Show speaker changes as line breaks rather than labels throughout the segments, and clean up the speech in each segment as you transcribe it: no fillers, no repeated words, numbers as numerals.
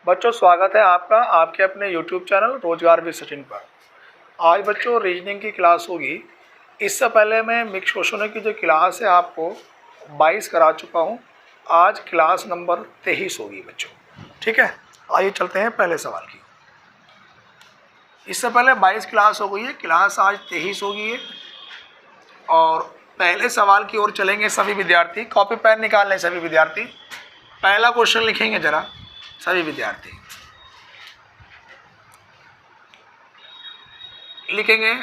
बच्चों स्वागत है आपका आपके अपने YouTube चैनल रोजगार विजिटिंग पर। आज बच्चों रीजनिंग की क्लास होगी। इससे पहले मैं मिक्स क्वेश्चनों की जो क्लास है आपको 22 करा चुका हूँ। आज क्लास नंबर 23 होगी बच्चों, ठीक है। आइए चलते हैं पहले सवाल की। इससे पहले 22 क्लास हो गई है, क्लास आज 23 होगी है। और पहले सवाल की ओर चलेंगे सभी विद्यार्थी। कॉपी पेन निकाल लें सभी विद्यार्थी। पहला क्वेश्चन लिखेंगे जरा सभी विद्यार्थी। लिखेंगे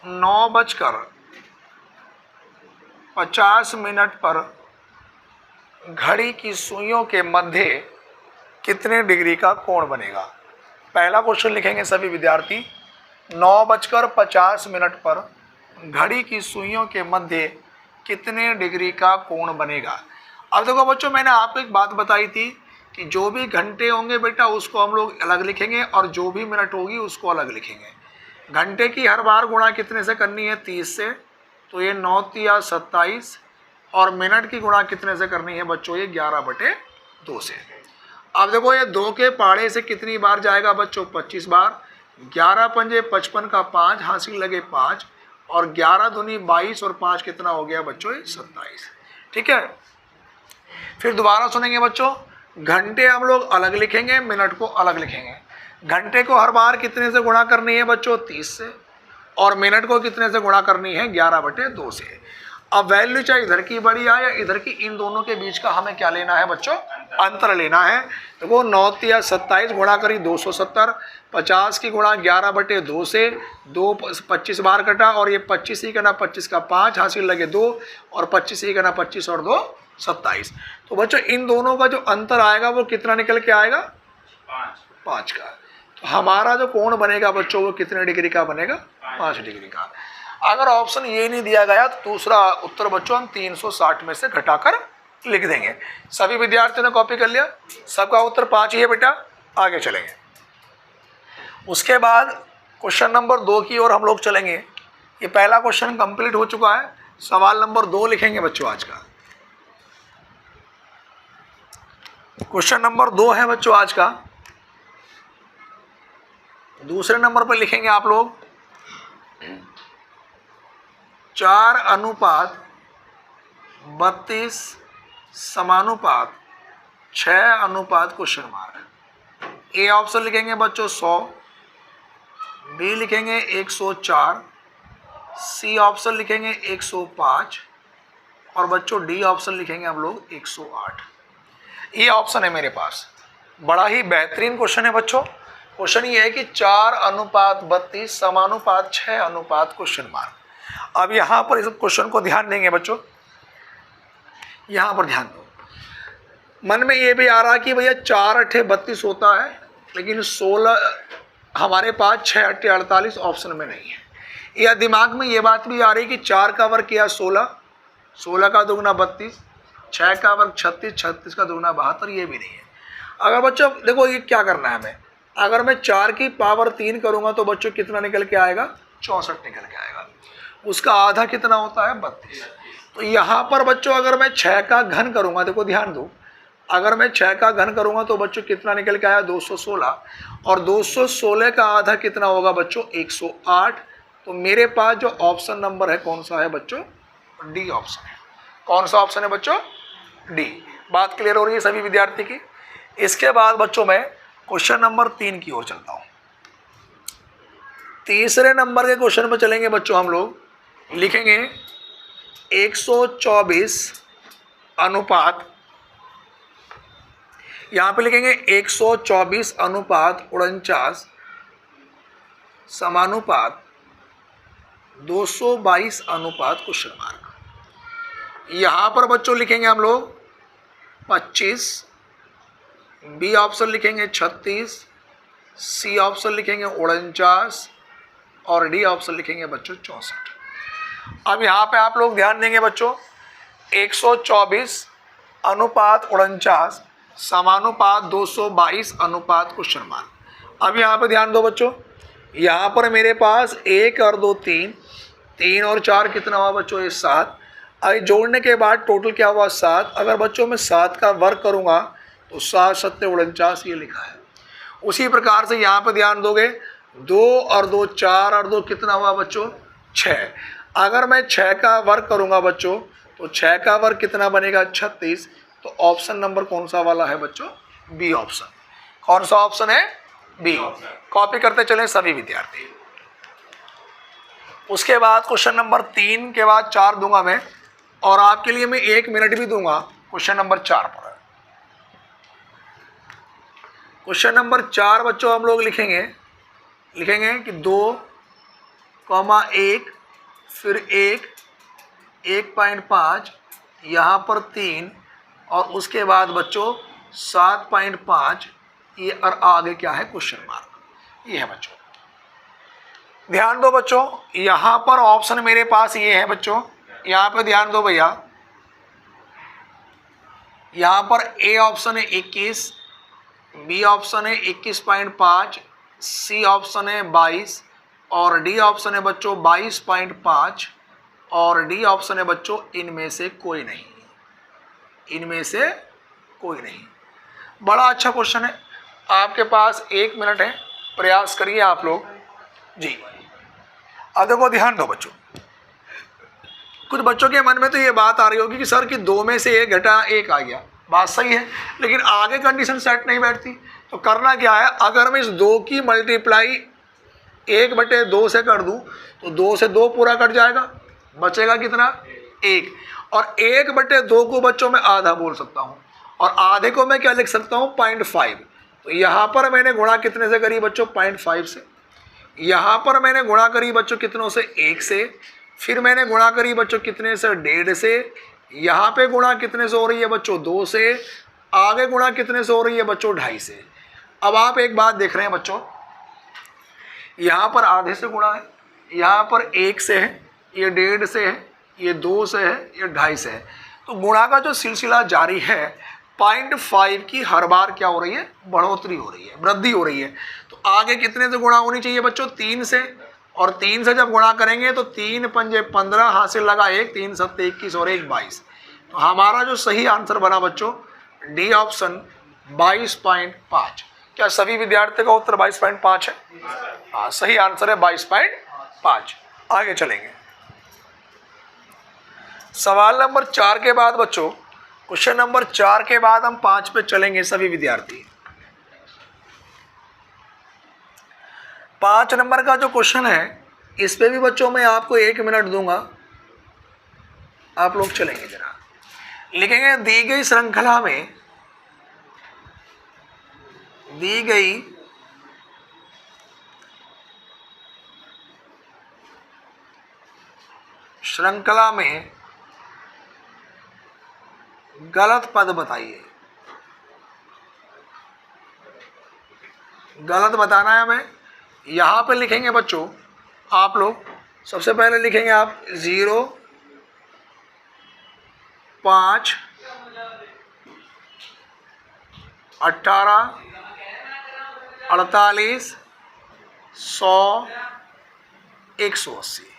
9:50 पर घड़ी की सुइयों के मध्य कितने डिग्री का कोण बनेगा। पहला क्वेश्चन लिखेंगे सभी विद्यार्थी। 9:50 पर घड़ी की सुइयों के मध्य कितने डिग्री का कोण बनेगा। अब देखो बच्चों, मैंने आपको एक बात बताई थी कि जो भी घंटे होंगे बेटा उसको हम लोग अलग लिखेंगे और जो भी मिनट होगी उसको अलग लिखेंगे। घंटे की हर बार गुणा कितने से करनी है? 30 से, तो ये 9 × 27। और मिनट की गुणा कितने से करनी है बच्चों? ये 11/2 से। अब देखो ये 2 के पाड़े से कितनी बार जाएगा बच्चों? 25 बार। 11 × 5 = 55 का 5 हासिल लगे 5 और 11 दूनी 22 और 5 कितना हो गया बच्चों? 27, ठीक है। फिर दोबारा सुनेंगे बच्चों। घंटे हम लोग अलग लिखेंगे, मिनट को अलग लिखेंगे। घंटे को हर बार कितने से गुणा करनी है बच्चों? 30 से। और मिनट को कितने से गुणा करनी है? 11/2 से। अब वैल्यू चाहे इधर की बड़ी आए या इधर की, इन दोनों के बीच का हमें क्या लेना है बच्चों? अंतर लेना है। देखो 9 × 27 गुणा करी 270, 50 की गुणा 11/2 से, 2 25 बार कटा और ये 25 ही करना 25 का 5 हासिल लगे 2 और 25 ही करना 25 और 2 27। तो बच्चों इन दोनों का जो अंतर आएगा वो कितना निकल के आएगा? 5 का। तो हमारा जो कोण बनेगा बच्चों वो कितने डिग्री का बनेगा? 5 डिग्री का। अगर ऑप्शन ये नहीं दिया गया तो दूसरा उत्तर बच्चों हम 360 में से घटाकर लिख देंगे। सभी विद्यार्थियों ने कॉपी कर लिया? सबका उत्तर 5 ही है बेटा। आगे चलेंगे। उसके बाद क्वेश्चन नंबर 2 की ओर हम लोग चलेंगे। ये पहला क्वेश्चन कंप्लीट हो चुका है। सवाल नंबर 2 लिखेंगे बच्चों आज का। क्वेश्चन नंबर 2 है बच्चों आज का। दूसरे नंबर पर लिखेंगे आप लोग 4:32 समानुपात 6:? ए ऑप्शन लिखेंगे बच्चों 100, बी लिखेंगे 104, सी ऑप्शन लिखेंगे 105 और बच्चों डी ऑप्शन लिखेंगे हम लोग 108। ये ऑप्शन है मेरे पास। बड़ा ही बेहतरीन क्वेश्चन है बच्चों। क्वेश्चन ये है कि 4:32 समानुपात 6:? अब यहाँ पर इस क्वेश्चन को ध्यान देंगे बच्चों। यहाँ पर ध्यान दो। मन में ये भी आ रहा कि भैया 4×8 = 32 होता है, लेकिन 16 हमारे पास 6×8 = 48 ऑप्शन में नहीं है। या दिमाग में ये बात भी आ रही कि 4 का वर्ग किया 16, 16 का दुगना 32, 6 का वर्ग 36, 36 का दुगना 72, ये भी नहीं है। अगर बच्चों देखो ये क्या करना है हमें, अगर मैं 4 की पावर 3 करूंगा तो बच्चों कितना निकल के आएगा? 64 निकल के आएगा। उसका आधा कितना होता है? 32। तो यहाँ पर बच्चों अगर मैं 6 का घन करूंगा, देखो ध्यान दो, अगर मैं 6 का घन करूंगा तो बच्चों कितना निकल के आया? 216। और 216 का आधा कितना होगा बच्चों? 108। तो मेरे पास जो ऑप्शन नंबर है कौन सा है बच्चों? डी ऑप्शन है। कौन सा ऑप्शन है बच्चों? डी। बात क्लियर हो रही है सभी विद्यार्थी की। इसके बाद बच्चों मैं क्वेश्चन नंबर 3 की ओर चलता हूं। तीसरे नंबर के क्वेश्चन पर चलेंगे बच्चों। हम लोग लिखेंगे 124 अनुपात, यहां पे लिखेंगे 124:49 समानुपात 222:? यहां पर बच्चों लिखेंगे हम लोग 25, बी ऑप्शन लिखेंगे 36, सी ऑप्शन लिखेंगे 49 और डी ऑप्शन लिखेंगे बच्चों 64। अब यहाँ पे आप लोग ध्यान देंगे बच्चों, 124:49 समानुपात 222:? अब यहाँ पे ध्यान दो बच्चों, यहाँ पर मेरे पास 1 और 2 3, 3 और 4 कितना हुआ बच्चों? ये 7। अब जोड़ने के बाद टोटल क्या हुआ? 7। अगर बच्चों मैं 7 का वर्ग करूँगा तो 7 7 49 ये लिखा है। उसी प्रकार से यहाँ पे ध्यान दोगे 2 और 2 4 और 2 कितना हुआ बच्चों 6। अगर मैं 6 का वर्ग करूँगा बच्चों तो 6 का वर्ग कितना बनेगा 36। तो ऑप्शन नंबर कौन सा वाला है बच्चों बी ऑप्शन। कौन सा ऑप्शन है बी। कॉपी करते चलें सभी विद्यार्थी। उसके बाद क्वेश्चन नंबर 3 के बाद 4 दूंगा मैं और आपके लिए मैं 1 मिनट भी दूंगा क्वेश्चन नंबर 4 पर। क्वेश्चन नंबर 4 बच्चों हम लोग लिखेंगे कि 2, 1 फिर 1.5 यहाँ पर 3 और उसके बाद बच्चों 7.5 ये और आगे क्या है क्वेश्चन मार्क। ये है बच्चों ध्यान दो बच्चों यहाँ पर ऑप्शन मेरे पास ये है बच्चों। यहाँ पे ध्यान दो भैया, यहाँ पर ए ऑप्शन है 21, बी ऑप्शन है 21.5, सी ऑप्शन है 22 और डी ऑप्शन है बच्चों 22.5 और डी ऑप्शन है बच्चों इनमें से कोई नहीं। इनमें से कोई नहीं। बड़ा अच्छा क्वेश्चन है। आपके पास 1 मिनट है, प्रयास करिए आप लोग जी। अब देखो ध्यान दो बच्चों, कुछ बच्चों के मन में तो ये बात आ रही होगी कि सर कि 2 में से 1 घटा 1 आ गया। बात सही है, लेकिन आगे कंडीशन सेट नहीं बैठती। तो करना क्या है, अगर मैं इस 2 की मल्टीप्लाई 1/2 से कर दूं तो 2 से 2 पूरा कट जाएगा, बचेगा कितना 1। और 1/2 को बच्चों में आधा बोल सकता हूं और आधे को मैं क्या लिख सकता हूं 0.5। तो यहाँ पर मैंने गुणा कितने से करी बच्चों 0.5 से। यहाँ पर मैंने गुणा करी बच्चों कितनों से 1 से। फिर मैंने गुणा करी बच्चों कितने से 1.5 से। यहाँ पे गुणा कितने से हो रही है बच्चों 2 से। आगे गुणा कितने से हो रही है बच्चों 2.5 से। अब आप एक बात देख रहे हैं बच्चों, यहाँ पर आधे से गुणा है, यहाँ पर 1 से है, ये 1.5 से है, ये 2 से है, ये 2.5 से है। तो गुणा का जो सिलसिला जारी है 0.5 की हर बार क्या हो रही है बढ़ोतरी हो रही है, वृद्धि हो रही है। तो आगे कितने से गुणा होनी चाहिए बच्चों 3 से। और 3 से जब गुणा करेंगे तो 3 पंजे 15 हासिल लगा 1, 3 सत्ते 21 और 1 22। तो हमारा जो सही आंसर बना बच्चों डी ऑप्शन 22.5। क्या सभी विद्यार्थियों का उत्तर 22.5 है? हाँ सही आंसर है 22.5। आगे चलेंगे सवाल नंबर 4 के बाद बच्चों, क्वेश्चन नंबर 4 के बाद हम 5 पे चलेंगे सभी विद्यार्थी। 5 नंबर का जो क्वेश्चन है इस पे भी बच्चों मैं आपको 1 मिनट दूंगा, आप लोग चलेंगे जरा। लिखेंगे दी गई श्रृंखला में, दी गई श्रृंखला में गलत पद बताइए। गलत बताना है हमें। यहाँ पे लिखेंगे बच्चों आप लोग, सबसे पहले लिखेंगे आप 0, 5, 18, 48, 100, 180।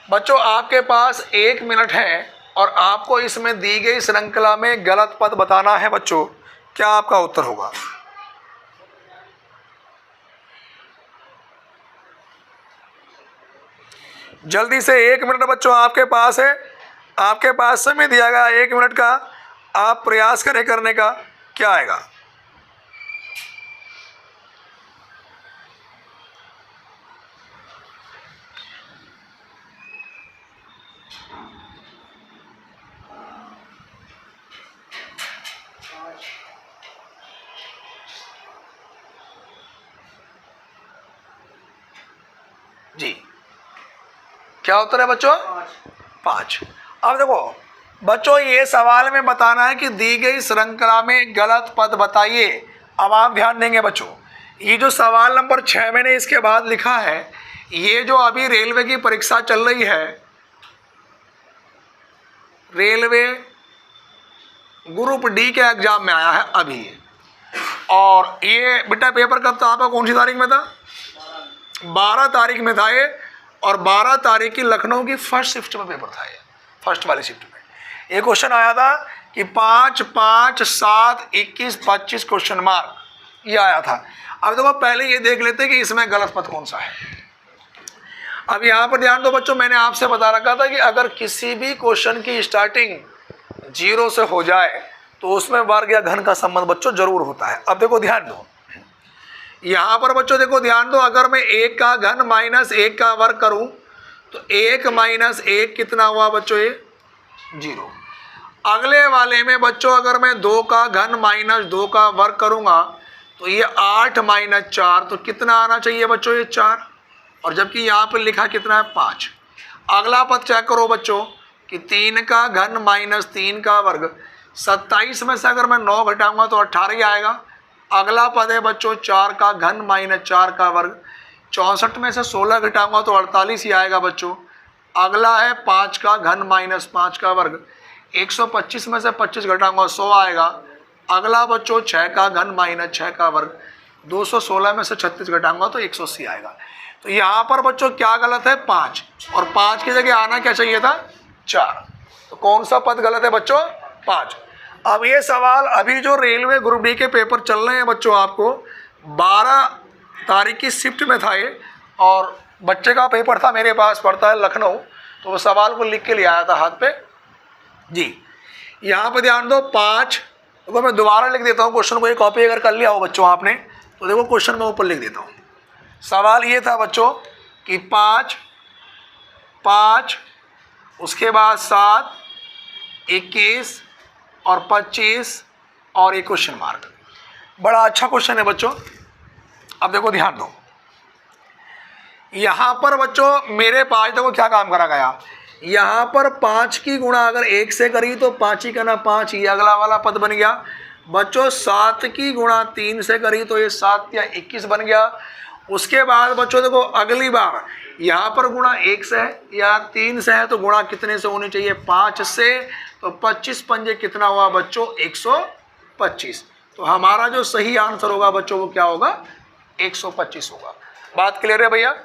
बच्चों आपके पास 1 मिनट है और आपको इसमें दी गई श्रृंखला में गलत पद बताना है बच्चों। क्या आपका उत्तर होगा? जल्दी से 1 मिनट बच्चों आपके पास है, आपके पास समय दिया गया 1 मिनट का, आप प्रयास करें करने का। क्या आएगा? जी क्या उत्तर है बच्चों? 5। अब देखो बच्चों ये सवाल में बताना है कि दी गई श्रृंखला में गलत पद बताइए। अब आप ध्यान देंगे बच्चों, ये जो सवाल नंबर 6 मैंने इसके बाद लिखा है, ये जो अभी रेलवे की परीक्षा चल रही है, रेलवे ग्रुप डी के एग्जाम में आया है अभी। और ये बेटा पेपर कब था आपका, कौन सी तारीख में था? 12 तारीख में था ये। और 12 तारीख की लखनऊ की फर्स्ट शिफ्ट में पेपर था ये, फर्स्ट वाली शिफ्ट में। ये क्वेश्चन आया था कि 5, 5, 7, 21, 25 क्वेश्चन मार्क ये आया था। अब देखो पहले ये देख लेते कि इसमें गलत पद कौन सा है। अब यहाँ पर ध्यान दो बच्चों, मैंने आपसे बता रखा था कि अगर किसी भी क्वेश्चन की स्टार्टिंग 0 से हो जाए तो उसमें वर्ग या घन का संबंध बच्चों जरूर होता है। अब देखो ध्यान दो, यहाँ पर बच्चों देखो ध्यान दो, अगर मैं 1 का घन माइनस 1 का वर्ग करूँ तो 1 माइनस 1 कितना हुआ बच्चों, ये 0। अगले वाले में बच्चों अगर मैं 2 का घन माइनस 2 का वर्ग करूँगा तो ये 8 माइनस 4, तो कितना आना चाहिए बच्चों, ये 4, और जबकि यहाँ पर लिखा कितना है 5। अगला पद चेक करो बच्चों कि 3 का घन माइनस 3 का वर्ग, 27 में से अगर मैं 9 घटाऊंगा तो 18 ही आएगा। अगला पद है बच्चों 4 का घन माइनस 4 का वर्ग, 64 में से 16 घटाऊंगा तो 48 ही आएगा बच्चों। अगला है 5 का घन माइनस 5 का वर्ग, 125 में से 25 घटाऊंगा 100 आएगा। अगला बच्चों 6 का घन माइनस 6 का वर्ग, 216 में से 36 घटाऊंगा तो 180 आएगा। तो यहाँ पर बच्चों क्या गलत है, 5, और 5 की जगह आना क्या चाहिए था, 4। तो कौन सा पद गलत है बच्चों, 5। अब ये सवाल अभी जो रेलवे ग्रुप डी के पेपर चल रहे हैं बच्चों, आपको 12 तारीख की शिफ्ट में था ये, और बच्चे का पेपर था, मेरे पास पड़ता है लखनऊ, तो वो सवाल को लिख के ले आया था हाथ पे जी। यहाँ पे ध्यान दो 5, देखो मैं दोबारा लिख देता हूँ क्वेश्चन को, ये कॉपी अगर कर लिया हो बच्चों आपने तो देखो क्वेश्चन मैं ऊपर लिख देता हूँ। सवाल ये था बच्चों कि 5, 5, उसके बाद 7, 21 और 25 और एक क्वेश्चन मार्क। बड़ा अच्छा क्वेश्चन है बच्चों। अब देखो ध्यान दो, यहाँ पर बच्चों मेरे पास देखो क्या काम करा गया, यहाँ पर 5 की गुणा अगर 1 से करी तो 5 ही करना 5, ये अगला वाला पद बन गया बच्चों। 7 की गुणा 3 से करी तो ये 7 या 21 बन गया। उसके बाद बच्चों देखो अगली बार यहाँ पर गुणा 1 से है या 3 से है तो गुणा कितने से होनी चाहिए, 5 से, तो 25 पंजे कितना हुआ बच्चों, 125। तो हमारा जो सही आंसर होगा बच्चों वो क्या होगा, 125 होगा। बात क्लियर है भैया।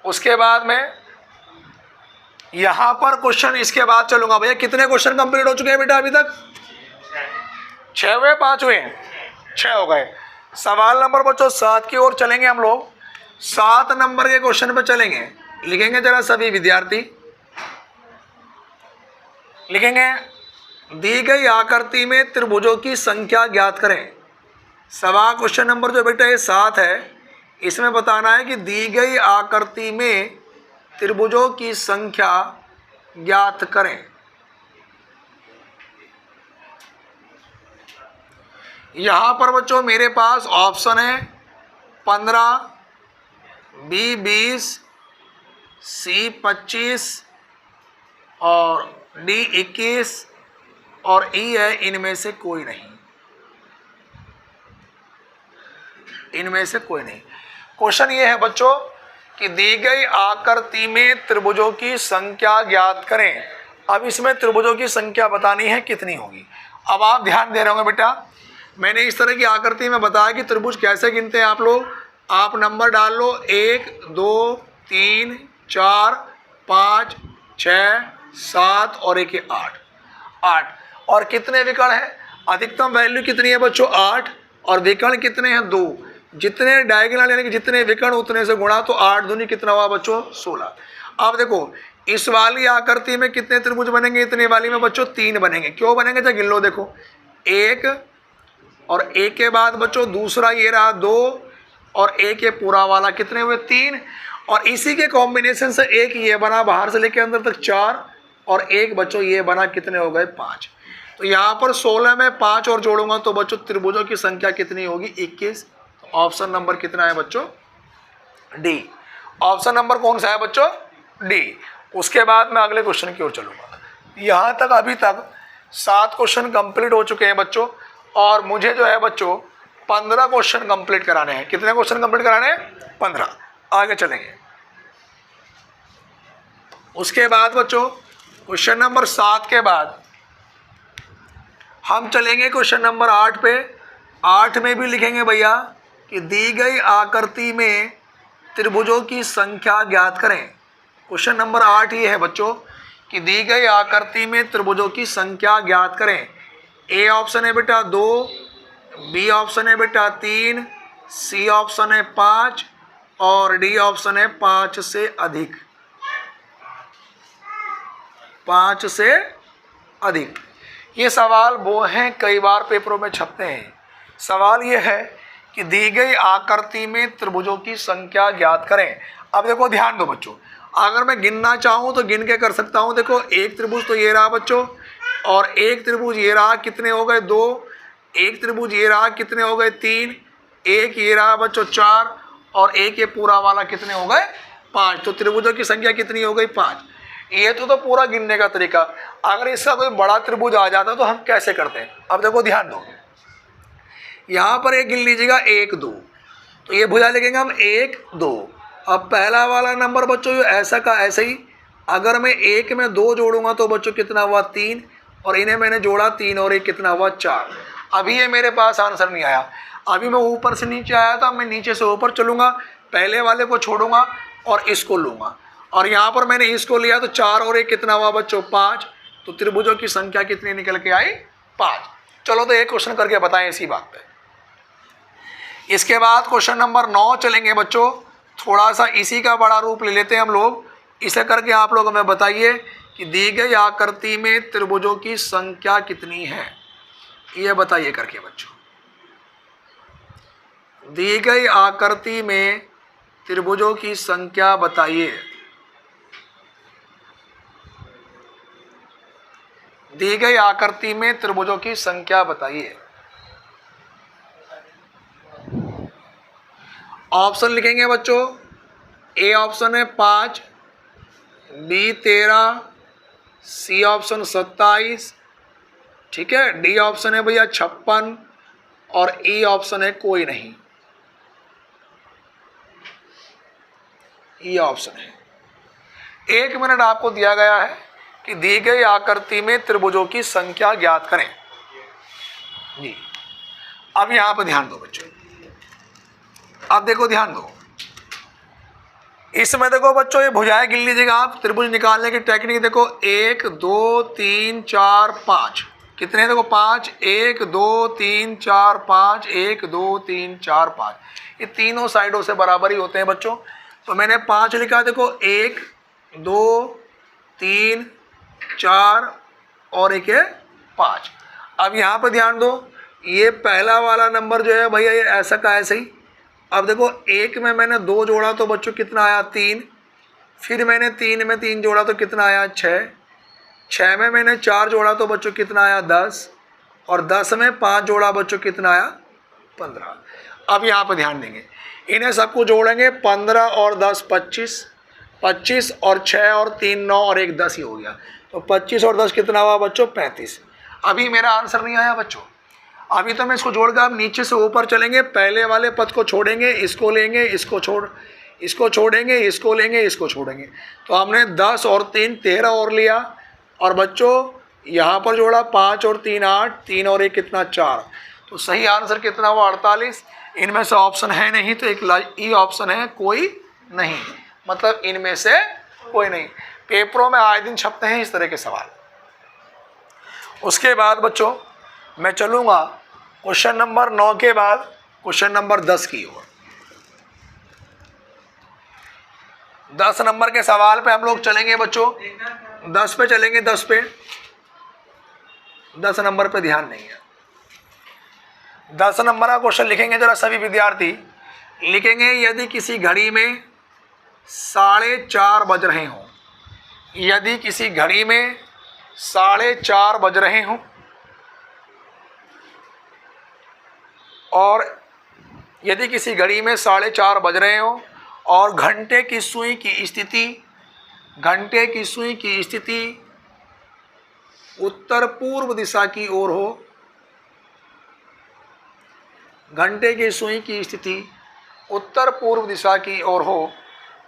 उसके बाद में यहाँ पर क्वेश्चन इसके बाद चलूंगा भैया। कितने क्वेश्चन कंप्लीट हो चुके हैं बेटा अभी तक, 6 हुए, 5 हुए, 6 हो गए। सवाल नंबर बच्चों 7 की ओर चलेंगे हम लोग। 7 नंबर के क्वेश्चन पे चलेंगे, लिखेंगे जरा सभी विद्यार्थी, लिखेंगे दी गई आकृति में त्रिभुजों की संख्या ज्ञात करें। सवाल क्वेश्चन नंबर जो बेटा ये 7 है, इसमें बताना है कि दी गई आकृति में त्रिभुजों की संख्या ज्ञात करें। यहाँ पर बच्चों मेरे पास ऑप्शन है 15, बी 20, सी 25 और डी 21 और ई है इनमें से कोई नहीं, इनमें से कोई नहीं। क्वेश्चन ये है बच्चों कि दी गई आकृति में त्रिभुजों की संख्या ज्ञात करें। अब इसमें त्रिभुजों की संख्या बतानी है कितनी होगी। अब आप ध्यान दे रहे होंगे बेटा, मैंने इस तरह की आकृति में बताया कि त्रिभुज कैसे गिनते हैं आप लोग। आप नंबर डाल लो 1, 2, 3, 4, 5, 6, 7 और 1 8, 8। और कितने विकर्ण है, अधिकतम वैल्यू कितनी है बच्चों, 8, और विकर्ण कितने हैं, 2। जितने डायगोनल यानी कि जितने विकर्ण उतने से गुणा, तो 8 दूनी कितना हुआ बच्चों, 16। अब देखो इस वाली आकृति में कितने त्रिभुज बनेंगे, इतने वाली में बच्चों 3 बनेंगे। क्यों बनेंगे तो गिन लो, देखो 1 और 1 के बाद बच्चों दूसरा ये रहा 2 और 1 ये पूरा वाला कितने हुए, 3। और इसी के कॉम्बिनेशन से एक ये बना बाहर से लेके अंदर तक 4 और एक बच्चों ये बना, कितने हो गए, 5। तो यहाँ पर 16 में 5 और जोड़ूंगा तो बच्चों त्रिभुजों की संख्या कितनी होगी, 21। तो ऑप्शन नंबर कितना है बच्चों, डी। ऑप्शन नंबर कौन सा है बच्चों, डी। उसके बाद मैं अगले क्वेश्चन की ओर चलूंगा। यहाँ तक अभी तक 7 क्वेश्चन कंप्लीट हो चुके हैं बच्चों, और मुझे जो है बच्चों 15 क्वेश्चन कंप्लीट कराने हैं। कितने क्वेश्चन कंप्लीट कराने हैं, 15। आगे चलेंगे। उसके बाद बच्चों क्वेश्चन नंबर 7 के बाद हम चलेंगे क्वेश्चन नंबर 8 पे। 8 में भी लिखेंगे भैया कि दी गई आकृति में त्रिभुजों की संख्या ज्ञात करें। क्वेश्चन नंबर 8 ये है बच्चों कि दी गई आकृति में त्रिभुजों की संख्या ज्ञात करें। ए ऑप्शन है बेटा 2, बी ऑप्शन है बेटा 3, सी ऑप्शन है 5 और डी ऑप्शन है 5 से अधिक। 5 से अधिक। ये सवाल वो हैं कई बार पेपरों में छपते हैं। सवाल ये है कि दी गई आकृति में त्रिभुजों की संख्या ज्ञात करें। अब देखो ध्यान दो बच्चों, अगर मैं गिनना चाहूँ तो गिन के कर सकता हूँ। देखो एक त्रिभुज तो ये रहा बच्चों, और एक त्रिभुज ये रहा, कितने हो गए 2, एक त्रिभुज ये रहा, कितने हो गए 3, एक ये रहा बच्चों 4 और एक ये पूरा वाला कितने हो गए 5। तो त्रिभुजों की संख्या कितनी हो गई 5। ये तो पूरा गिनने का तरीका। अगर इसका कोई बड़ा त्रिभुज आ जाता तो हम कैसे करते हैं। अब देखो ध्यान दो, यहाँ पर एक गिन लीजिएगा 1 2, तो ये भुजा लिखेंगे हम 1 2। अब पहला वाला नंबर बच्चों ऐसा का ऐसे ही, अगर मैं 1 में 2 जोड़ूंगा तो बच्चों कितना हुआ 3, और इन्हें मैंने जोड़ा 3 और 1 कितना हुआ 4। अभी ये मेरे पास आंसर नहीं आया। अभी मैं ऊपर से नीचे आया था, मैं नीचे से ऊपर चलूँगा, पहले वाले को छोड़ूंगा और इसको लूँगा, और यहाँ पर मैंने इसको लिया तो 4 और 1 कितना हुआ बच्चों 5। तो त्रिभुजों की संख्या कितनी निकल के आई 5। चलो तो एक क्वेश्चन करके बताएं इसी बात पे। इसके बाद क्वेश्चन नंबर 9 चलेंगे बच्चों। थोड़ा सा इसी का बड़ा रूप ले लेते हैं हम लोग। इसे करके आप लोग हमें बताइए कि दी गई आकृति में त्रिभुजों की संख्या कितनी है, ये बताइए करके बच्चों। दी गई आकृति में त्रिभुजों की संख्या बताइए। दी गई आकृति में त्रिभुजों की संख्या बताइए। ऑप्शन लिखेंगे बच्चों। ए ऑप्शन है 5, बी 13, सी ऑप्शन 27, ठीक है, डी ऑप्शन है भैया 56 और ई ऑप्शन है कोई नहीं। ई ऑप्शन है। 1 मिनट आपको दिया गया है कि दी गई आकृति में त्रिभुजों की संख्या ज्ञात करें जी। अब यहां पर ध्यान दो बच्चों, अब देखो ध्यान दो, इसमें देखो बच्चों ये भुजाएं गिन लीजिएगा आप। त्रिभुज निकालने की टेक्निक देखो, 1 2 3 4 5, कितने हैं देखो 5, 1 2 3 4 5, 1 2 3 4 5, ये तीनों साइडों से बराबर ही होते हैं बच्चों। तो मैंने 5 लिखा, देखो 1 2 3 4 और एक है 5। अब यहाँ पर ध्यान दो, ये पहला वाला नंबर जो है भैया ये ऐसा का ऐसे ही। अब देखो 1 में मैंने 2 जोड़ा तो बच्चों कितना आया 3, फिर मैंने 3 में 3 जोड़ा तो कितना आया 6, 6 में मैंने 4 जोड़ा तो बच्चों कितना आया 10, और 10 में 5 जोड़ा बच्चों कितना आया 15। अब यहाँ पर ध्यान देंगे, इन्हें सबको जोड़ेंगे, 15 और 10 25, 25 और 6 और 3 9 और 1 10 ही हो गया। तो 25 और 10 कितना हुआ बच्चों 35। अभी मेरा आंसर नहीं आया बच्चों। अभी तो मैं इसको जोड़कर अब नीचे से ऊपर चलेंगे, पहले वाले पद को छोड़ेंगे, इसको लेंगे, इसको छोड़ेंगे, इसको लेंगे, इसको छोड़ेंगे। तो हमने 10 और 3 13 और लिया, और बच्चों यहाँ पर जोड़ा 5 और 3 8, 3 और 1 कितना 4। तो सही आंसर कितना हुआ 48। इनमें से ऑप्शन है नहीं तो एक ई ऑप्शन है कोई नहीं, मतलब इनमें से कोई नहीं। पेपरों में आए दिन छपते हैं इस तरह के सवाल। उसके बाद बच्चों मैं चलूँगा क्वेश्चन नंबर 9 के बाद क्वेश्चन नंबर 10 की ओर। 10 नंबर के सवाल पे हम लोग चलेंगे बच्चों, 10 पे चलेंगे, 10 पे 10 नंबर पे ध्यान नहीं है। 10 नंबर का क्वेश्चन लिखेंगे जरा सभी विद्यार्थी, लिखेंगे यदि किसी घड़ी में 4:30 बज रहे हों, यदि किसी घड़ी में 4:30 बज रहे हों और यदि किसी घड़ी में 4:30 बज रहे हों और घंटे की सुई की स्थिति उत्तर पूर्व दिशा की ओर हो, घंटे की सुई की स्थिति उत्तर पूर्व दिशा की ओर हो,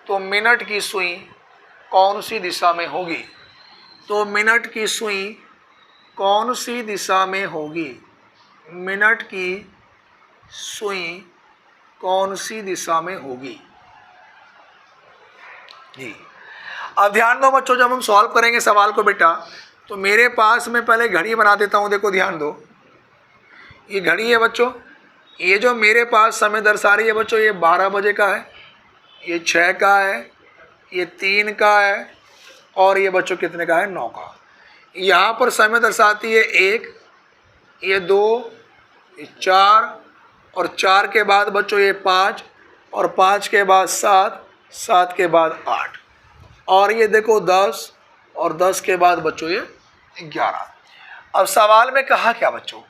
तो मिनट की सुई कौन सी दिशा में होगी। तो मिनट की सुई कौन सी दिशा में होगी, मिनट की सुई कौन सी दिशा में होगी जी। अब ध्यान दो बच्चों, जब हम सॉल्व करेंगे सवाल को बेटा, तो मेरे पास मैं पहले घड़ी बना देता हूँ। देखो ध्यान दो, ये घड़ी है बच्चों, ये जो मेरे पास समय दर्शा रही है बच्चों, ये 12 बजे का है, ये 6 का है, ये 3 का है, और ये बच्चों कितने का है, 9 का। यहाँ पर समय दर्शाती है 1, ये 2, ये 4, और 4 के बाद बच्चों ये 5, और 5 के बाद 7, 7 के बाद 8, और ये देखो 10, और 10 के बाद बच्चों ये 11। अब सवाल में कहा क्या बच्चों,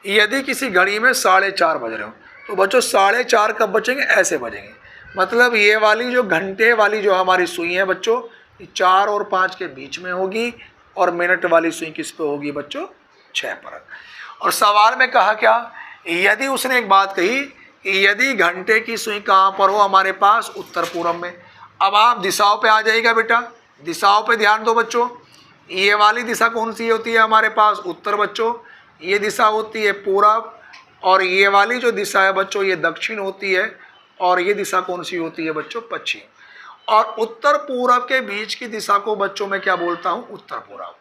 यदि किसी घड़ी में 4:30 बज रहे हो तो बच्चों 4:30 कब बजेंगे, ऐसे बजेंगे। मतलब ये वाली जो घंटे वाली जो हमारी सुई है बच्चों, 4 और 5 के बीच में होगी, और मिनट वाली सुई किस पे होगी बच्चों, 6 पर। और सवाल में कहा क्या, यदि उसने एक बात कही कि यदि घंटे की सुई कहाँ पर हो हमारे पास, उत्तर पूर्व में। अब आप दिशाओं पे आ जाइएगा बेटा, दिशाओं पे ध्यान दो बच्चों। ये वाली दिशा कौन सी होती है हमारे पास, उत्तर बच्चों। ये दिशा होती है पूरब, और ये वाली जो दिशा है बच्चों ये दक्षिण होती है, और ये दिशा कौन सी होती है बच्चों, पश्चिम। और उत्तर पूरब के बीच की दिशा को बच्चों मैं क्या बोलता हूँ, उत्तर पूरब।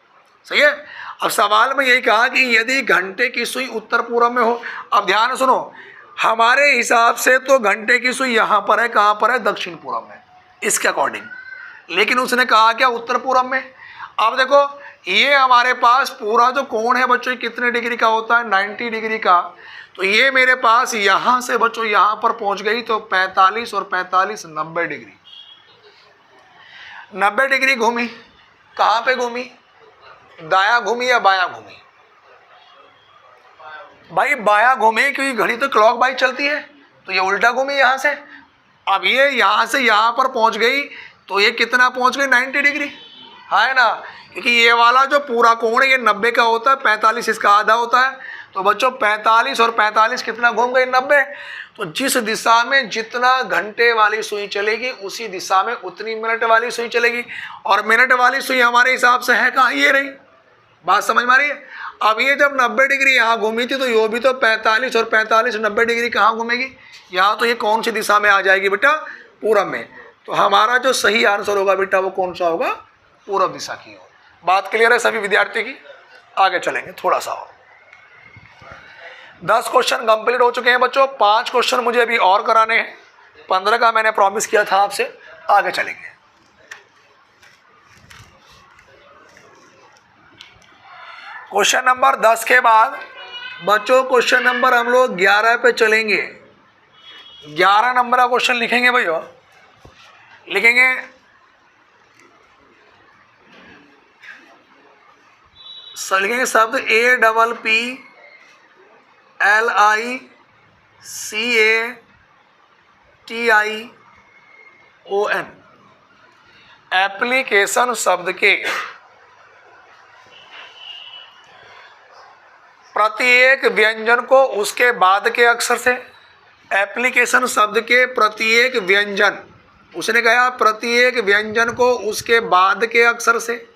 सही है। अब सवाल में यही कहा कि यदि घंटे की सुई उत्तर पूरब में हो। अब ध्यान सुनो, हमारे हिसाब से तो घंटे की सुई यहाँ पर है, कहाँ पर है, दक्षिण पूरब में, इसके अकॉर्डिंग। लेकिन उसने कहा क्या, उत्तर पूरब में। अब देखो ये हमारे पास पूरा जो कोण है बच्चों कितने डिग्री का होता है, 90 डिग्री का। तो ये मेरे पास यहाँ से बच्चों यहाँ पर पहुँच गई, तो 45 और 45 90 डिग्री। 90 डिग्री घूमी, कहाँ पे घूमी, दाया घूमी या बाया घूमी, भाई बाया घूमी, क्योंकि घड़ी तो क्लॉक वाइज चलती है, तो ये उल्टा घूमी यहाँ से। अब ये यहाँ से यहाँ पर पहुँच गई, तो ये कितना पहुँच गई, 90 डिग्री, है ना। क्योंकि ये वाला जो पूरा कोण है ये 90 का होता है, 45 इसका आधा होता है। तो बच्चों 45 और 45 कितना घूम गई, 90। तो जिस दिशा में जितना घंटे वाली सुई चलेगी उसी दिशा में उतनी मिनट वाली सुई चलेगी। और मिनट वाली सुई हमारे हिसाब से है कहाँ, ये रही। बात समझ में आ रही है। अब ये जब 90 डिग्री यहाँ घूमी थी, तो ये भी तो 45 और 45 90 डिग्री कहाँ घूमेगी, यहाँ। तो ये कौन सी दिशा में आ जाएगी बेटा, पूरब में। तो हमारा जो सही आंसर होगा बेटा वो कौन सा होगा, पूरब दिशा की ओर। बात क्लियर है सभी विद्यार्थी की। आगे चलेंगे थोड़ा सा और। 10 क्वेश्चन कंप्लीट हो चुके हैं बच्चों, 5 क्वेश्चन मुझे अभी और कराने हैं, 15 का मैंने प्रॉमिस किया था आपसे। आगे चलेंगे। क्वेश्चन नंबर 10 के बाद बच्चों क्वेश्चन नंबर हम लोग 11 पे चलेंगे। 11 नंबर का क्वेश्चन लिखेंगे भैया, लिखेंगे लिखेंगे शब्द APPLICATION। एप्लीकेशन शब्द के प्रत्येक व्यंजन को उसके बाद के अक्षर से, एप्लीकेशन शब्द के प्रत्येक व्यंजन, उसने कहा प्रत्येक व्यंजन को उसके बाद के अक्षर से,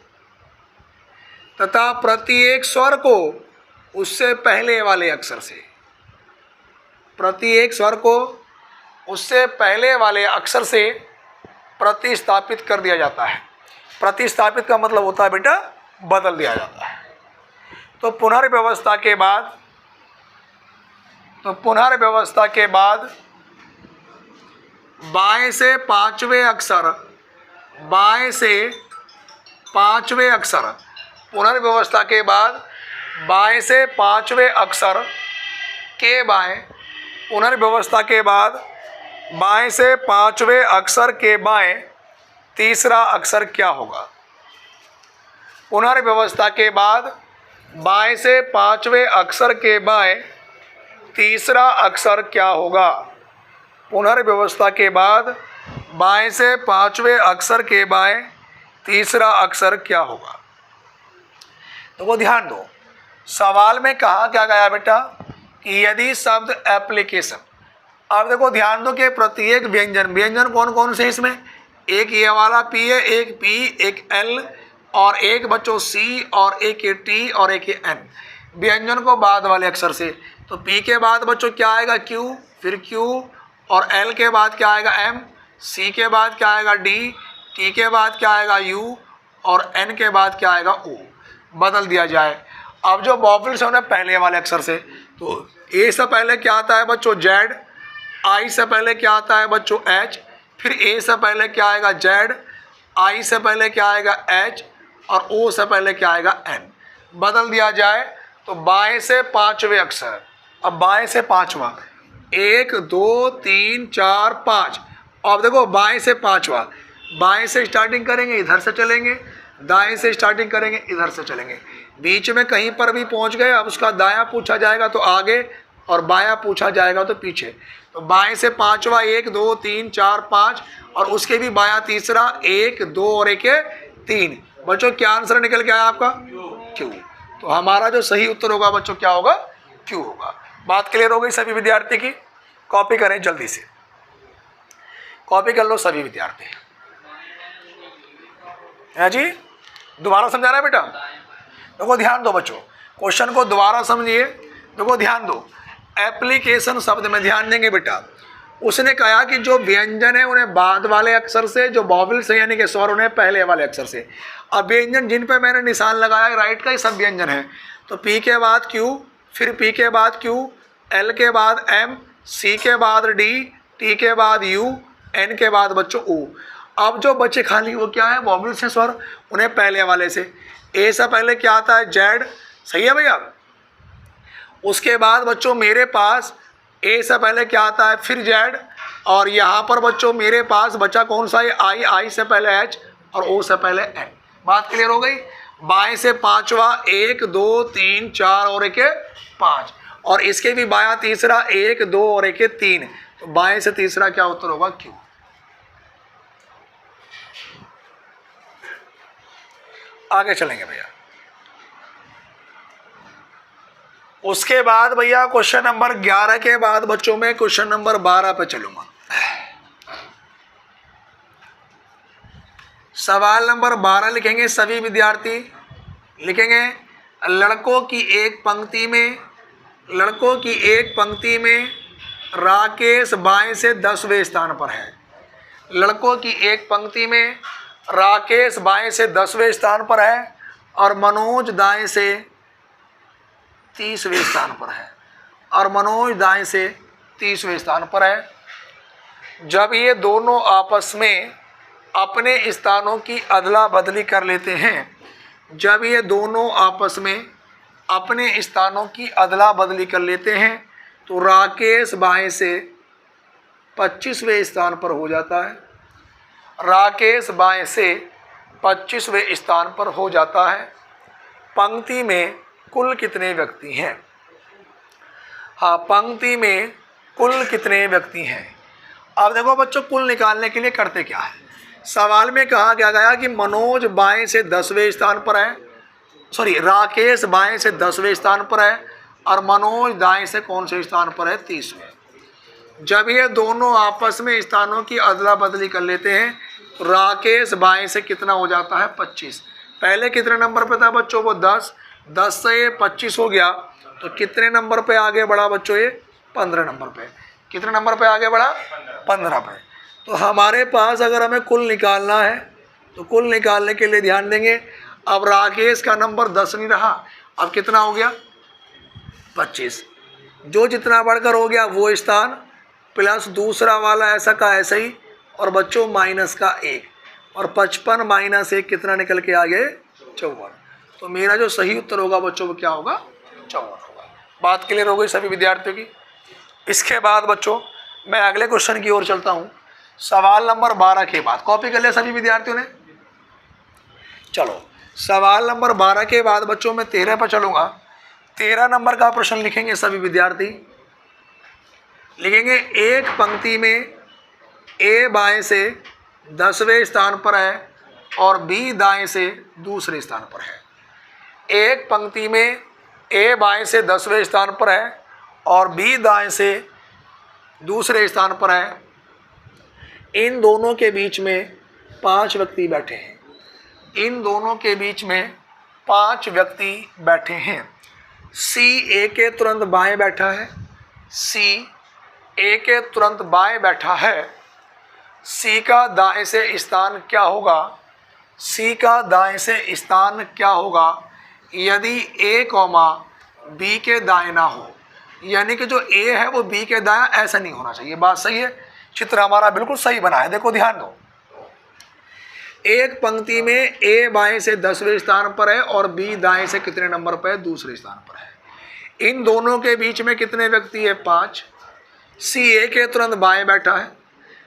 तथा प्रत्येक स्वर को उससे पहले वाले अक्षर से। प्रत्येक स्वर को उससे पहले वाले अक्षर से प्रतिस्थापित कर दिया जाता है। प्रतिस्थापित का मतलब होता है बेटा बदल दिया जाता है। तो पुनर्व्यवस्था के बाद बाएं से पांचवें अक्षर, बाएं से पांचवें अक्षर, पुनर्व्यवस्था के बाद बाएं से पांचवें अक्षर के बाएं, पुनर्व्यवस्था के बाद बाएं से पांचवें अक्षर के बाएं तीसरा अक्षर क्या होगा। पुनर्व्यवस्था के बाद बाएं से पांचवें अक्षर के बाएं तीसरा अक्षर क्या होगा। पुनर्व्यवस्था के बाद बाएं से पांचवें अक्षर के बाएं तीसरा अक्षर क्या होगा। तो वो ध्यान दो, सवाल में कहा क्या गया बेटा कि यदि शब्द एप्लीकेशन। अब देखो ध्यान दो कि प्रत्येक व्यंजन, व्यंजन कौन कौन से इसमें, एक ये वाला पी है, एक पी, एक एल, और एक बच्चों सी, और एक ये टी, और एक ये एन। व्यंजन को बाद वाले अक्षर से, तो पी के बाद बच्चों क्या आएगा, क्यू, फिर क्यू, और एल के बाद क्या आएगा, एम, सी के बाद क्या आएगा, डी, टी के बाद क्या आएगा, यू, और एन के बाद क्या आएगा, ओ। बदल दिया जाए। अब जो वॉवल्स है उन्हें पहले वाले अक्षर से, तो ए से पहले क्या आता है बच्चों जेड, आई से पहले क्या आता है बच्चों एच, फिर ए से पहले क्या आएगा जेड, आई से पहले क्या आएगा एच और ओ से पहले क्या आएगा एन। बदल दिया जाए तो बाएं से पांचवें अक्षर, अब बाएं से पांचवा 1 2 3 4 5। अब देखो बाएं से पांचवा, बाएं से स्टार्टिंग करेंगे इधर से चलेंगे, दाएं से स्टार्टिंग करेंगे इधर से चलेंगे, बीच में कहीं पर भी पहुंच गए अब उसका दायां पूछा जाएगा तो आगे और बायां पूछा जाएगा तो पीछे। तो बाएं से पांचवा 1 2 3 4 5 और उसके भी बायां तीसरा 1 2 और 1 3। बच्चों क्या आंसर निकल के आया आपका? क्यू। तो हमारा जो सही उत्तर होगा बच्चों क्या होगा? क्यू होगा। बात क्लियर हो गई सभी विद्यार्थी की? कॉपी करें जल्दी से, कॉपी कर लो सभी विद्यार्थी। है जी, दोबारा समझा रहा है बेटा? देखो ध्यान दो बच्चों, क्वेश्चन को दोबारा समझिए। देखो ध्यान दो, एप्लीकेशन शब्द में ध्यान देंगे बेटा। उसने कहा कि जो व्यंजन है उन्हें बाद वाले अक्षर से, जो वॉवेल्स है यानी कि स्वर उन्हें पहले वाले अक्षर से। अब व्यंजन जिन पे मैंने निशान लगाया राइट का ही सब व्यंजन है। तो पी के बाद क्यू, फिर पी के बाद क्यू, एल के बाद एम, सी के बाद डी, टी के बाद यू, एन के बाद बच्चों ओ। अब जो बच्चे खाली वो क्या है? वॉवेल्स हैं स्वर, उन्हें पहले वाले से। ए से पहले क्या आता है? जेड। सही है भैया? उसके बाद बच्चों मेरे पास ए से पहले क्या आता है? फिर जेड। और यहाँ पर बच्चों मेरे पास बचा कौन सा है? आई, आई से पहले एच और ओ से पहले एन। बात क्लियर हो गई? बाएं से पांचवा 1 2 3 4 और 1 5 और इसके भी बायां तीसरा 1 2 और 1 3। तो बाएं से तीसरा क्या उत्तर होगा? क्यू। आगे चलेंगे भैया। उसके बाद भैया क्वेश्चन नंबर 11 के बाद बच्चों में क्वेश्चन नंबर 12 पे चलूंगा। सवाल नंबर 12 लिखेंगे सभी विद्यार्थी। लिखेंगे लड़कों की एक पंक्ति में, लड़कों की एक पंक्ति में राकेश बाएं से 10वें स्थान पर है। लड़कों की एक पंक्ति में राकेश बाएं से 10वें स्थान पर है और मनोज दाएं से 30वें स्थान पर है, और मनोज दाएं से 30वें स्थान पर है। जब ये दोनों आपस में अपने स्थानों की अदला बदली कर लेते हैं, जब ये दोनों आपस में अपने स्थानों की अदला बदली कर लेते हैं तो राकेश बाएं से 25वें स्थान पर हो जाता है। राकेश बाएं से 25वें स्थान पर हो जाता है। पंक्ति में कुल कितने व्यक्ति हैं? हाँ, पंक्ति में कुल कितने व्यक्ति हैं? अब देखो बच्चों, कुल निकालने के लिए करते क्या है? सवाल में कहा गया कि मनोज बाएं से 10वें स्थान पर है, सॉरी राकेश बाएं से 10वें स्थान पर है और मनोज दाएं से कौन से स्थान पर है? 30वें। जब ये दोनों आपस में स्थानों की अदला बदली कर लेते हैं तो राकेश बाएं से कितना हो जाता है? 25। पहले कितने नंबर पे था बच्चों? वो 10। 10 से ये 25 हो गया तो कितने नंबर पे आगे बढ़ा बच्चों? ये 15 नंबर पे। कितने नंबर पे आगे बढ़ा? 15 पे। तो हमारे पास अगर हमें कुल निकालना है तो कुल निकालने के लिए ध्यान देंगे। अब राकेश का नंबर 10 नहीं रहा, अब कितना हो गया? 25। जो जितना बढ़कर हो गया वो स्थान प्लस दूसरा वाला ऐसा का ऐसा ही, और बच्चों माइनस का 1, और 55 माइनस 1 कितना निकल के आ गए? 54। तो मेरा जो सही उत्तर होगा बच्चों वो क्या होगा? 54 होगा। बात क्लियर हो गई सभी विद्यार्थियों की? इसके बाद बच्चों मैं अगले क्वेश्चन की ओर चलता हूँ। सवाल नंबर 12 के बाद कॉपी कर लिया सभी विद्यार्थियों ने? चलो सवाल नंबर 12 के बाद बच्चों मैं 13 पर चलूँगा। 13 नंबर का प्रश्न लिखेंगे सभी विद्यार्थी। लिखेंगे एक पंक्ति में ए बाएं से 10वें स्थान पर है और बी दाएं से दूसरे स्थान पर है। एक पंक्ति में ए बाएं से 10वें स्थान पर है और बी दाएं से दूसरे स्थान पर है। इन दोनों के बीच में 5 व्यक्ति बैठे हैं। इन दोनों के बीच में 5 व्यक्ति बैठे हैं। सी ए के तुरंत बाएं बैठा है। सी ए के तुरंत बाएं बैठा है। सी का दाएं से स्थान क्या होगा? सी का दाएं से स्थान क्या होगा यदि ए कॉमा बी के दाएं ना हो? यानी कि जो ए है वो बी के दाया, ऐसा नहीं होना चाहिए। बात सही है, चित्र हमारा बिल्कुल सही बना है। देखो ध्यान दो, एक पंक्ति में ए बाएं से 10वें स्थान पर है और बी दाएं से कितने नंबर पर है? दूसरे स्थान पर है। इन दोनों के बीच में कितने व्यक्ति है? 5। सी ए के तुरंत बाएं बैठा है।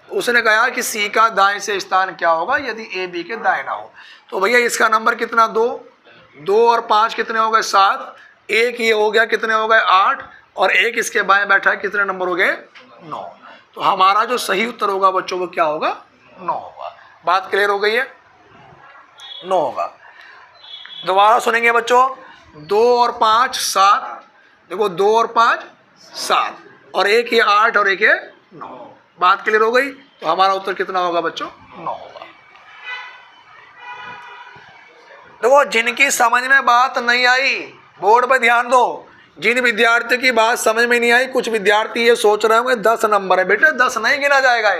उसने कहा कि सी का दाएं से स्थान क्या होगा यदि ए बी के दाएं ना हो। तो भैया इसका नंबर कितना? 2। 2 और 5 कितने हो गए? 7। एक ये हो गया, कितने हो गए? 8। और एक इसके बाएं बैठा है, कितने नंबर हो गए? 9। तो हमारा जो सही उत्तर होगा बच्चों वो क्या होगा? 9 होगा। बात क्लियर हो गई है? 9 होगा। दोबारा सुनेंगे बच्चों, 2 और 5 7। देखो 2 और 5 7 और एक ये 8 और एक ये 9। बात क्लियर हो गई? तो हमारा उत्तर कितना होगा बच्चों? 9 होगा। देखो जिनकी समझ में बात नहीं आई बोर्ड पे ध्यान दो। जिन विद्यार्थियों की बात समझ में नहीं आई, कुछ विद्यार्थी ये सोच रहे होंगे 10 नंबर है। बेटे 10 नहीं गिना जाएगा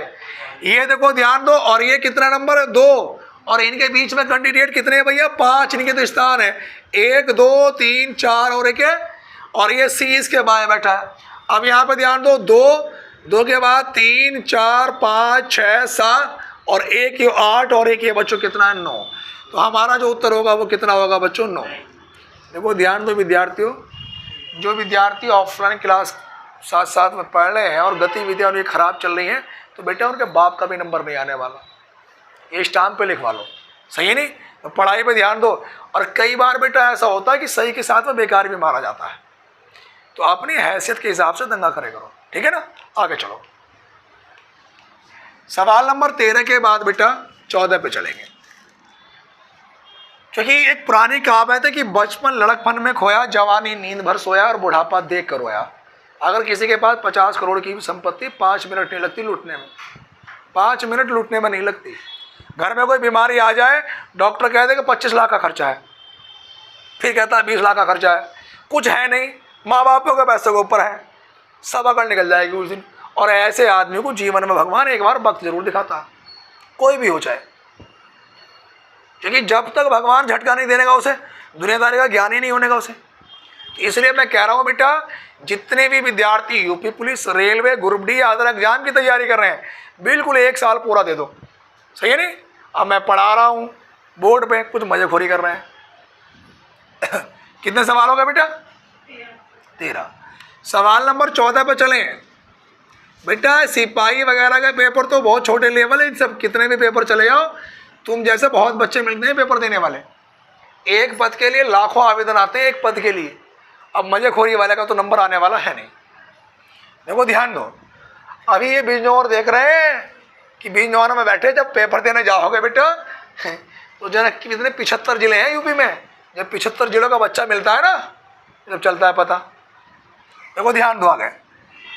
ये देखो ध्यान दो। और ये कितना नंबर है? 2। और इनके बीच में कैंडिडेट कितने हैं भैया? 5। इनके तो स्थान है 1 2 3 4 और एक है, और ये सी इसके बाएं बैठा है। अब यहाँ पे ध्यान दो, 2 के बाद 3 4 5 6 7 और एक ये 8 और एक ये बच्चों कितना है? 9। तो हमारा जो उत्तर होगा वो कितना होगा बच्चों? 9। देखो ध्यान दो विद्यार्थियों, जो विद्यार्थी ऑफलाइन क्लास साथ साथ में पढ़ रहे हैं और गतिविधियाँ उनकी खराब चल रही हैं, तो बेटा उनके बाप का भी नंबर नहीं आने वाला। ये स्टाम्प पे लिखवा लो, सही है नहीं? तो पढ़ाई पे ध्यान दो। और कई बार बेटा ऐसा होता है कि सही के साथ में बेकार भी मारा जाता है, तो अपनी हैसियत के हिसाब से दंगा करे करो, ठीक है ना? आगे चलो, सवाल नंबर 13 के बाद बेटा 14 पे चलेंगे। क्योंकि एक पुरानी कहावत है कि बचपन लड़कपन में खोया, जवानी नींद भर सोया और बुढ़ापा देख कर रोया। अगर किसी के पास 50 करोड़ की संपत्ति 5 मिनट नहीं लगती लूटने में, 5 मिनट लूटने में नहीं लगती। घर में कोई बीमारी आ जाए, डॉक्टर कह दे कि 25 लाख का खर्चा है, फिर कहता है 20 लाख का खर्चा है। कुछ है नहीं, माँ बापों के पैसे के ऊपर है, सब अकड़ निकल जाएगी उस दिन। और ऐसे आदमी को जीवन में भगवान एक बार वक्त जरूर दिखाता है, कोई भी हो चाहे। क्योंकि जब तक भगवान झटका नहीं देगा उसे, दुनियादारी का ज्ञान ही नहीं होने का उसे। इसलिए मैं कह रहा हूँ बेटा, जितने भी विद्यार्थी UP police, railway, group D other exam की तैयारी कर रहे हैं, बिल्कुल 1 साल पूरा दे दो, सही है नहीं? अब मैं पढ़ा रहा हूँ बोर्ड पे, कुछ मजेखोरी कर रहे हैं। कितने सवाल हो गए बेटा? 13। सवाल नंबर 14 पे चलें। बेटा सिपाही वगैरह के पेपर तो बहुत छोटे लेवल है, इन सब कितने भी पेपर चले जाओ, तुम जैसे बहुत बच्चे मिलते हैं पेपर देने वाले। एक पद के लिए लाखों आवेदन आते हैं, एक पद के लिए। अब मजेखोरी वाले का तो नंबर आने वाला है नहीं। देखो ध्यान दो, अभी ये बिजनौर देख रहे हैं कि बिजनौर में बैठे, जब पेपर देने जाओगे बेटा तो जरा कितने 75 जिले हैं यूपी में, जब 75 जिलों का बच्चा मिलता है ना, जब चलता है पता। देखो ध्यान दो आगे,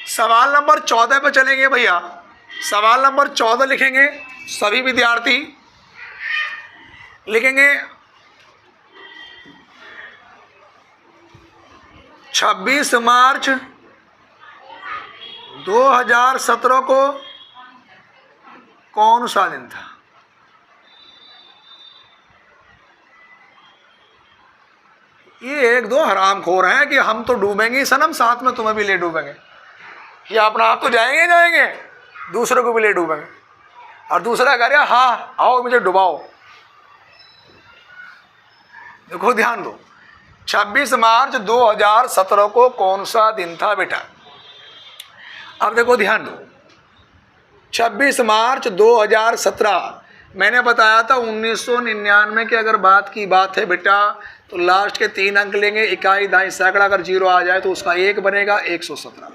सवाल नंबर 14 पे चलेंगे भैया। सवाल नंबर 14 लिखेंगे, सभी विद्यार्थी लिखेंगे 26 मार्च 2017 को कौन सा दिन था? ये 1-2 हरामखोर हैं कि हम तो डूबेंगे सनम, साथ में तुम्हें भी ले डूबेंगे। ये अपना आप तो जाएंगे, दूसरों को भी ले डूबेंगे। और दूसरा कह रहा हाँ आओ मुझे डुबाओ। देखो ध्यान दो, 26 मार्च 2017 को कौन सा दिन था बेटा? अब देखो ध्यान दो, 26 मार्च 2017 मैंने बताया था 1999 की अगर बात की बात है बेटा, तो लास्ट के 3 अंक लेंगे, इकाई दाई सैकड़ा, अगर 0 आ जाए तो उसका 1 बनेगा, 117।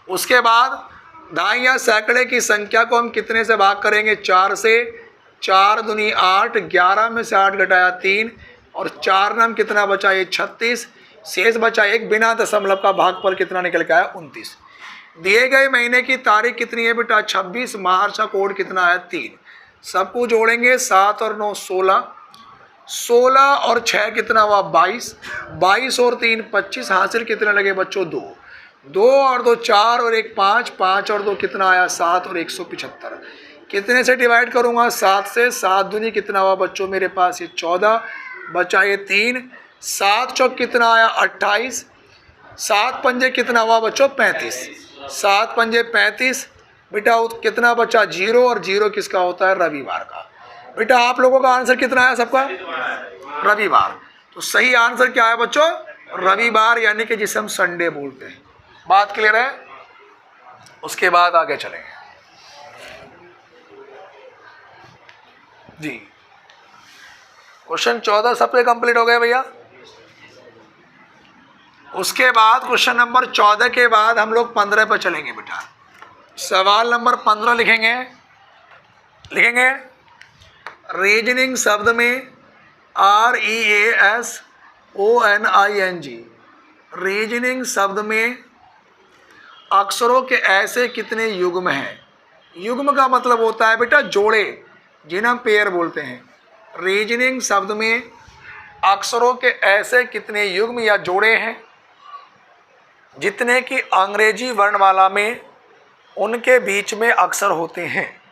उसके बाद दाई या सैकड़े की संख्या को हम कितने से भाग करेंगे? 4 से। 4 दूनी 8, 11 में से 8 घटाया 3 और 4 नाम कितना बचा? ये 36, शेष बचा 1, बिना दशमलव का भागफल कितना निकल के आया? 29। दिए गए महीने की तारीख कितनी है बेटा? 26 मार्च का कोड कितना है? 3। सबको जोड़ेंगे, 7 और 9 16, 16 और 6 कितना हुआ? 22, 22 और 3 25, हासिल कितने लगे बच्चों? 2, 2 और 2 4 और 1 5, 5 और 2 कितना आया? 7 और 175। कितने से डिवाइड करूंगा? 7 से। 7 दूनी कितना हुआ बच्चों मेरे पास? ये 14, बचा ये 3, 7 चौक कितना आया? 28, 7 पंजे कितना हुआ बच्चों 35, 7 पंजे 35 बेटा। कितना बचा 0 और 0 किसका होता है रविवार का। बेटा आप लोगों का आंसर कितना है सबका रविवार। तो सही आंसर क्या है बच्चों रविवार, यानी कि जिसे हम संडे बोलते हैं। बात क्लियर है। उसके बाद आगे चलेंगे जी। क्वेश्चन 14 सबके कंप्लीट हो गए भैया। उसके बाद क्वेश्चन नंबर 14 के बाद हम लोग 15 पर चलेंगे बेटा। सवाल नंबर 15 लिखेंगे रीजनिंग शब्द में REASONING, रीजनिंग शब्द में अक्षरों के ऐसे कितने युग्म हैं। युग्म का मतलब होता है बेटा जोड़े, जिन्हें हम पेयर बोलते हैं। रीजनिंग शब्द में अक्षरों के ऐसे कितने युग्म या जोड़े हैं जितने कि अंग्रेजी वर्णमाला में उनके बीच में अक्षर होते हैं,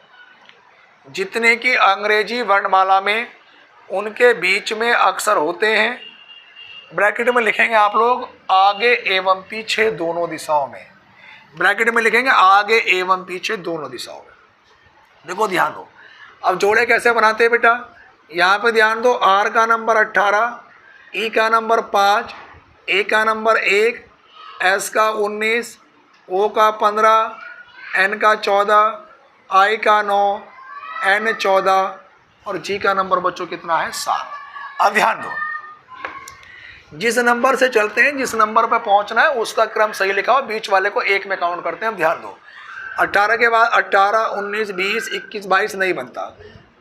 जितने कि अंग्रेजी वर्णमाला में उनके बीच में अक्षर होते हैं। ब्रैकेट में लिखेंगे आप लोग आगे एवं पीछे दोनों दिशाओं में। ब्रैकेट में लिखेंगे आगे एवं पीछे दोनों दिशाओं में। देखो ध्यान दो, अब जोड़े कैसे बनाते हैं बेटा। यहाँ पे ध्यान दो, R का नंबर 18, E का नंबर 5, A का नंबर 1, S का 19, O का 15, N का 14, I का 9, N 14 और G का नंबर बच्चों कितना है 7। अब ध्यान दो, जिस नंबर से चलते हैं, जिस नंबर पर पहुंचना है उसका क्रम सही लिखा हो, बीच वाले को 1 में काउंट करते हैं। अब ध्यान दो, 18 के बाद 18, 19, 20, 21, 22 नहीं बनता।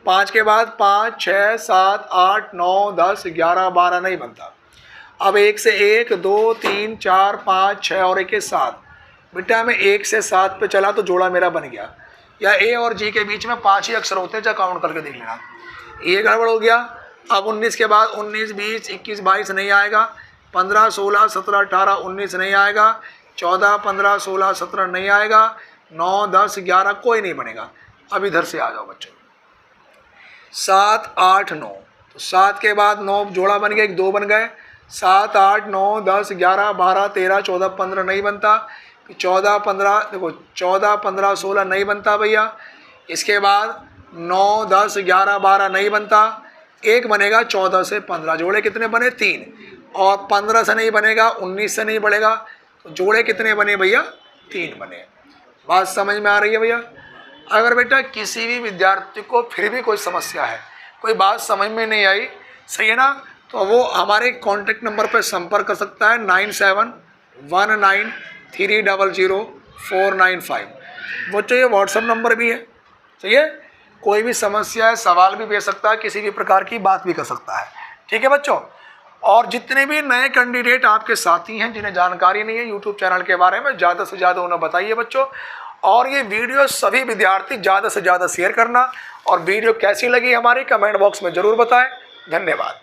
5 के बाद 5, 6, 7, 8, 9, 10, 11, 12 नहीं बनता। अब 1 से 1, 2, 3, 4, 5, 6 और 1 7। बेटा मैं 1 से 7 पे चला तो जोड़ा मेरा बन गया। या A और G के बीच में 5 ही अक्षर होते हैं, चाहे काउंट करके देख लेना। ये गड़बड़ हो गया। अब 19 के बाद 19, 20, 21, 22 नहीं आएगा। 15, 16, 17, 18, 19 नहीं आएगा। 14, 15, 16, 17 नहीं आएगा। 9, 10, 11 कोई नहीं बनेगा। अब इधर से आ जाओ बच्चों, 7, 8, 9। तो 7 के बाद 9 जोड़ा बन गया, 1 2 बन गए। 7, 8, 9, 10, 11, 12, 13, 14, 15 नहीं बनता। 14, 15 देखो 14, 15, 16 नहीं बनता भैया। इसके बाद 9, 10, 11, 12 नहीं बनता। 1 बनेगा 14 से 15। जोड़े कितने बने 3। और 15 से नहीं बनेगा, 19 से नहीं बढ़ेगा। तो जोड़े कितने बने भैया 3 बने। बात समझ में आ रही है भैया। अगर बेटा किसी भी विद्यार्थी को फिर भी कोई समस्या है, कोई बात समझ में नहीं आई, सही है ना, तो वो हमारे कॉन्टैक्ट नंबर पर संपर्क कर सकता है 9719300495। वो चाहिए व्हाट्सअप नंबर भी है, सही है। कोई भी समस्या है, सवाल भी भेज सकता है, किसी भी प्रकार की बात भी कर सकता है। ठीक है बच्चों। और जितने भी नए कैंडिडेट आपके साथी हैं जिन्हें जानकारी नहीं है यूट्यूब चैनल के बारे में, ज़्यादा से ज़्यादा उन्हें बताइए बच्चों। और ये वीडियो सभी विद्यार्थी ज़्यादा से ज़्यादा शेयर करना। और वीडियो कैसी लगी हमारी कमेंट बॉक्स में ज़रूर बताएं। धन्यवाद।